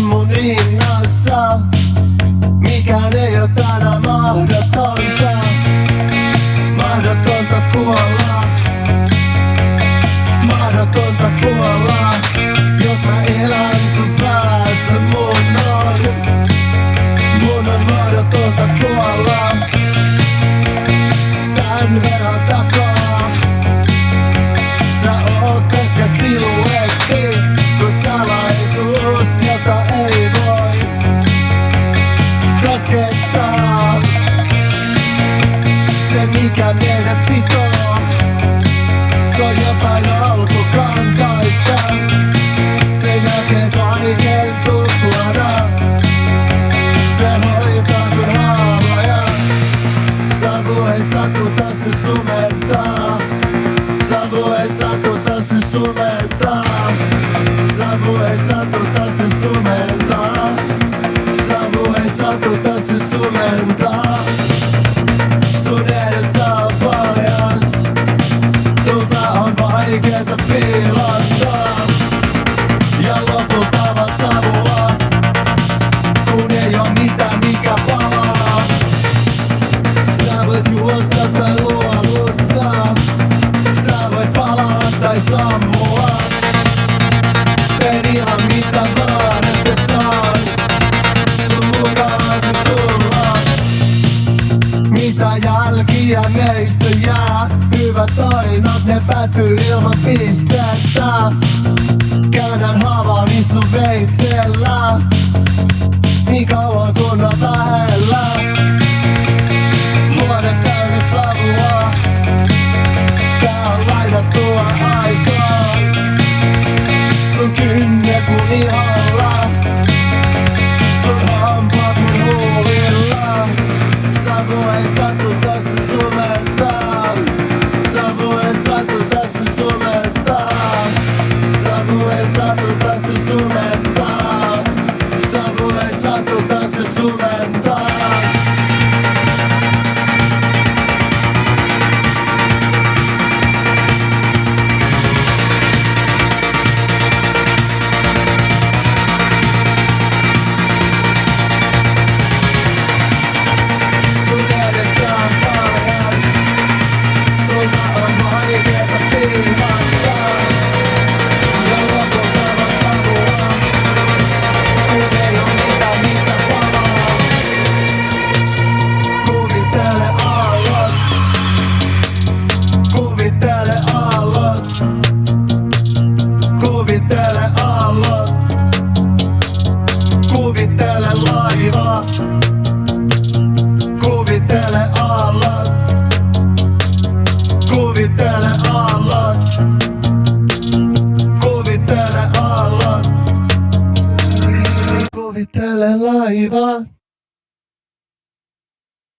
mun innoissa. Mikään ei oo tänään mahdotonta. Mahdotonta kuolla. Mahdotonta kuolla. Jos mä elän sun päässä, mun on mahdotonta kuolla. Tän verran takaa. Sä oot pelkkä siluetti, kun salaisuus, jota ei voi koskettaa. Se mikä meidät sitoo, se on jotain alkukantaista. Se näkee kaiken tuplana. Se hoitaa sun haavoja. Savu ei satuta, se sumentaa. Savu ei satuta, se sumentaa. Savu ei satuta, se sumentaa. Savu ei satuta, se sumentaa. Sun edessä on paljas. Tulta on vaikeeta piilottaa. Ja lopulta vaan savua, kun ei oo mitään mikä palaa. Sä voit juosta tai luovuttaa. Sä voit palaa tai sammua. Teen ihan mitä vaan, että saan sun mukaansi tulla. Mitä jälkiä meistä jää? Hyvät tainot, ne päätyy ilman pistettä. Käännän haavani sun veitsellä, niin kauan kun on lähellä. Huone täynnä savua, tää on lainattua aikaa. Sun kynnet mun iholla, sun hampaat mun huulilla. Savu ei satuta, se sumentaa. Savu ei satuta, se sumentaa. Savu ei satuta, se sumentaa. Savu ei satuta, se sumentaa. Sun edessä on paljas. Tulta on vaikeeta piilottaa. Ja lopulta vaan savua, kun ei oo mitään mikä palaa. Kuvittele aallot. Kuvittele aallot. Kuvittele aallot. Kuvittele laiva. Kuvittele aallot. Kuvittele aallot. Kuvittele aallot. Kuvittele laiva.